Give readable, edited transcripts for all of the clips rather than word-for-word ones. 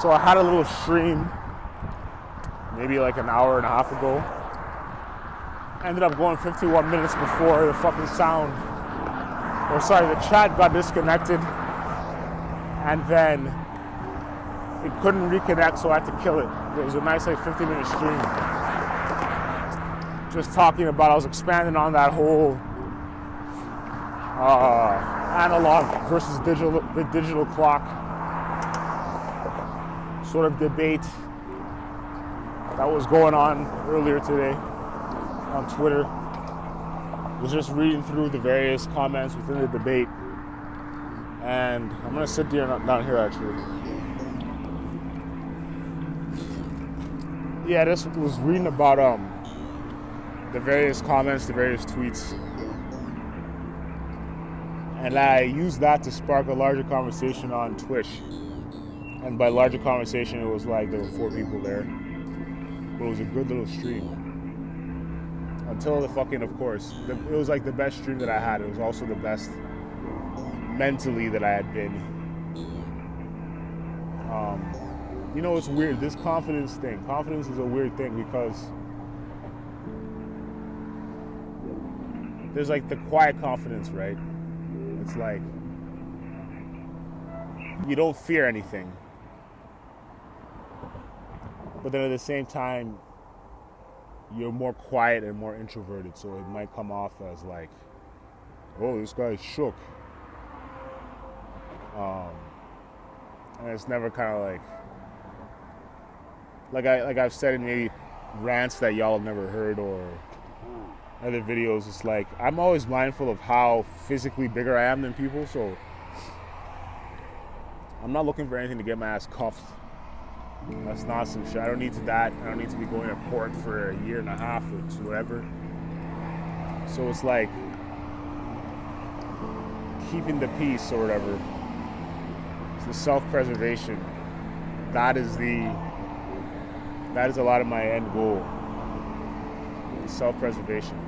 So I had a little stream maybe like an hour and a half ago. Ended up going 51 minutes before the fucking sound, the chat got disconnected, and then it couldn't reconnect, so I had to kill it. It was a nice 50-minute stream. Just talking about, I was expanding on that whole analog versus the digital clock sort of debate that was going on earlier today on Twitter. Was just reading through the various comments within the debate, and I'm gonna sit down here actually. Yeah, this was reading about the various comments, the various tweets, and I used that to spark a larger conversation on Twitch. And by larger conversation, it was like there were 4 people there, but it was a good little stream. Until the fucking, of course, it was like the best stream that I had. It was also the best mentally that I had been. You know, it's weird, this confidence thing. Confidence is a weird thing because there's like the quiet confidence, right? It's like you don't fear anything. But then at the same time, you're more quiet and more introverted, so it might come off as like, oh, this guy's shook. And it's never kind of like I've said in maybe rants that y'all have never heard or other videos. It's like I'm always mindful of how physically bigger I am than people, so I'm not looking for anything to get my ass cuffed. That's nonsense shit. I don't need that. I don't need to be going to court for a year and a half or whatever. So it's like keeping the peace or whatever. It's the self-preservation. That is a lot of my end goal. Self-preservation.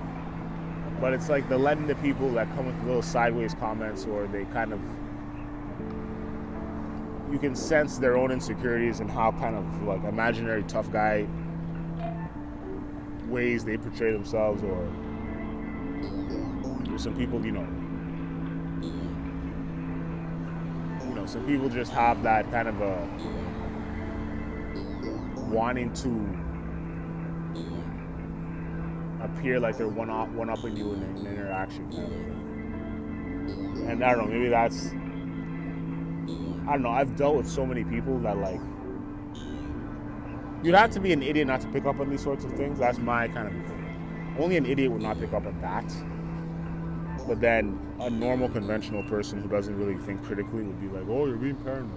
But it's like the letting the people that come with little sideways comments, or they kind of, you can sense their own insecurities and how kind of like imaginary tough guy ways they portray themselves, or there's some people, you know, some people just have that kind of a wanting to appear like they're one-upping you in an interaction kind of thing. And I don't know, maybe that's, I don't know, I've dealt with so many people that like, you'd have to be an idiot not to pick up on these sorts of things. That's my kind of opinion. Only an idiot would not pick up on that. But then a normal conventional person who doesn't really think critically would be like, oh, you're being paranoid.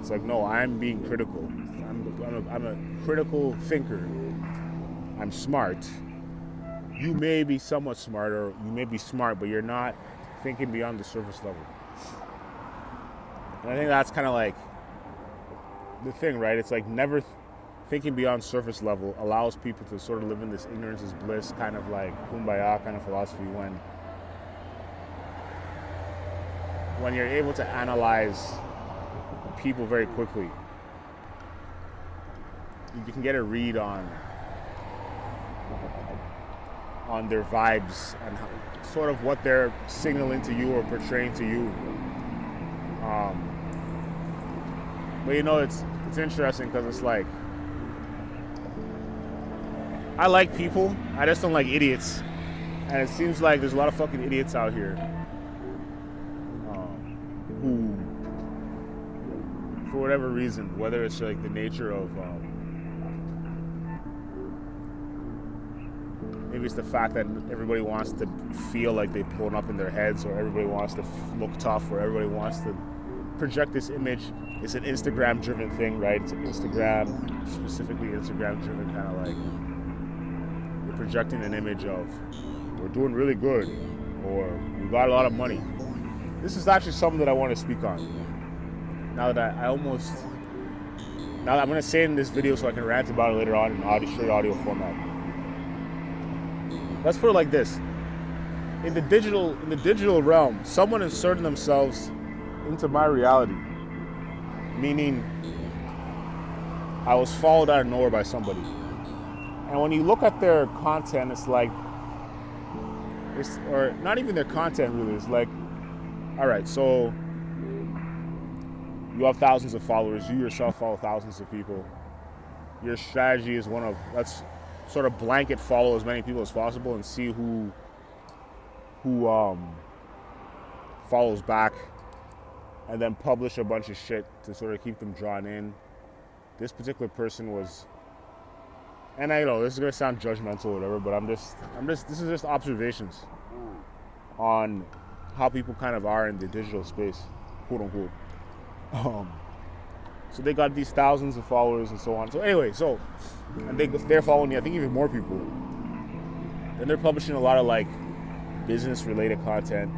It's like, no, I'm being critical. I'm a critical thinker. I'm smart. You may be somewhat smart, or you may be smart, but you're not thinking beyond the surface level. And I think that's kind of like the thing, right? It's like never thinking beyond surface level allows people to sort of live in this ignorance is bliss kind of like kumbaya kind of philosophy when you're able to analyze people very quickly. You can get a read on their vibes and sort of what they're signaling to you or portraying to you. But you know, it's interesting because it's like, I like people, I just don't like idiots. And it seems like there's a lot of fucking idiots out here who, for whatever reason, whether it's like the nature of, maybe it's the fact that everybody wants to feel like they've blown up in their heads, or everybody wants to look tough, or everybody wants to project this image. It's an Instagram-driven thing, right? It's an specifically Instagram-driven kind of like, you're projecting an image of, we're doing really good, or we got a lot of money. This is actually something that I want to speak on. Now that I'm going to say it in this video so I can rant about it later on in straight audio format. Let's put it like this. In the digital realm, someone inserted themselves into my reality. Meaning, I was followed out of nowhere by somebody. And when you look at their content, it's like, or not even their content really, it's like, all right, so you have thousands of followers, you yourself follow thousands of people. Your strategy is one of, let's sort of blanket follow as many people as possible and see who follows back, and then publish a bunch of shit to sort of keep them drawn in. This particular person was, and I know this is gonna sound judgmental or whatever, but this is just observations on how people kind of are in the digital space, quote unquote. So they got these thousands of followers and so on. So anyway, and they're following, I think, even more people. Then they're publishing a lot of like business related content,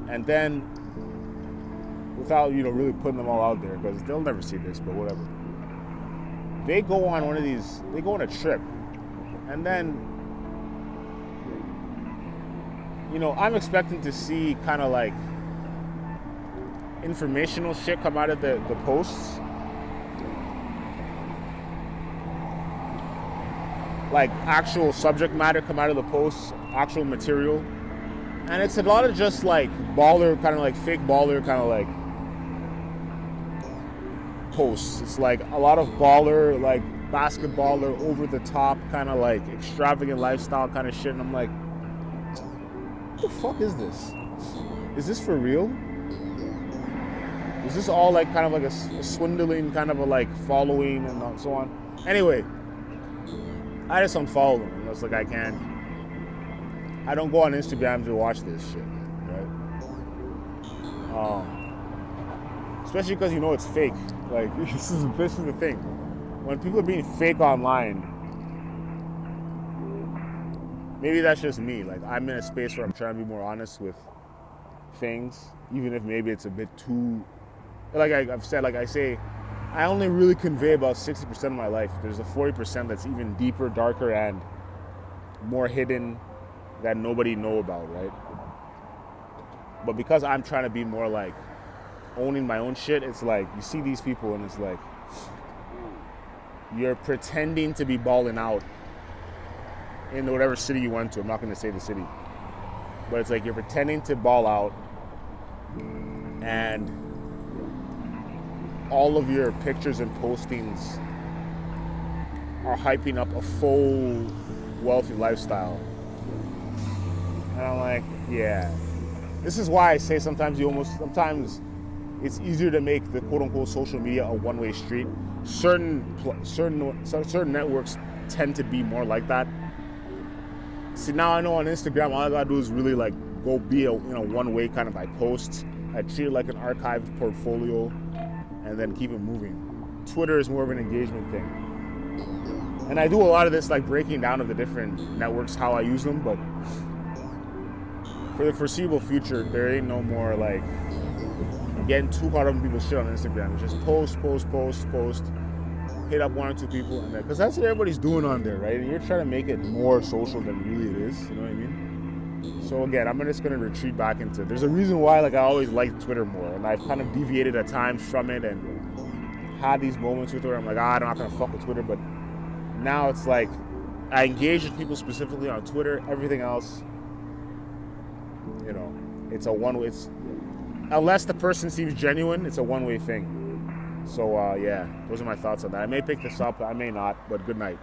and then without really putting them all out there, because they'll never see this, but whatever, they go on a trip, and then I'm expecting to see kind of like informational shit come out of the posts, like actual subject matter come out of the posts, actual material. And it's a lot of just like baller, kind of like fake baller, kind of like posts. It's like a lot of baller, like basketballer, over the top, kind of like extravagant lifestyle kind of shit. And I'm like, what the fuck is this? Is this for real? Is this all like kind of like a swindling kind of a like following and so on? Anyway, I just unfollowed them. I was like, I don't go on Instagram to watch this shit, right? Especially because it's fake. Like this is the thing. When people are being fake online, maybe that's just me. Like I'm in a space where I'm trying to be more honest with things, even if maybe it's a bit too. Like I've said, like I say, I only really convey about 60% of my life. There's a 40% that's even deeper, darker, and more hidden that nobody know about, right? But because I'm trying to be more like owning my own shit, it's like you see these people and it's like you're pretending to be balling out in whatever city you went to. I'm not going to say the city, but it's like you're pretending to ball out, and all of your pictures and postings are hyping up a full wealthy lifestyle. And I'm like, yeah. This is why I say sometimes it's easier to make the quote unquote social media a one-way street. Certain networks tend to be more like that. See, now I know on Instagram, all I gotta do is really like go be a one-way kind of. I post, I treat it like an archived portfolio, and then keep it moving. Twitter is more of an engagement thing. And I do a lot of this like breaking down of the different networks, how I use them, but for the foreseeable future, there ain't no more like getting too caught up in people's shit on Instagram. It's just post, hit up one or two people, and then, because that's what everybody's doing on there, right? And you're trying to make it more social than really it is, you know what I mean? So again, I'm just gonna retreat back into, there's a reason why like I always liked Twitter more, and I've kind of deviated at times from it and had these moments with Twitter. I'm like, I'm not gonna fuck with Twitter, but now it's like I engage with people specifically on Twitter. Everything else, it's a one-way. It's unless the person seems genuine, it's a one-way thing. So yeah, those are my thoughts on that. I may pick this up, I may not, but good night.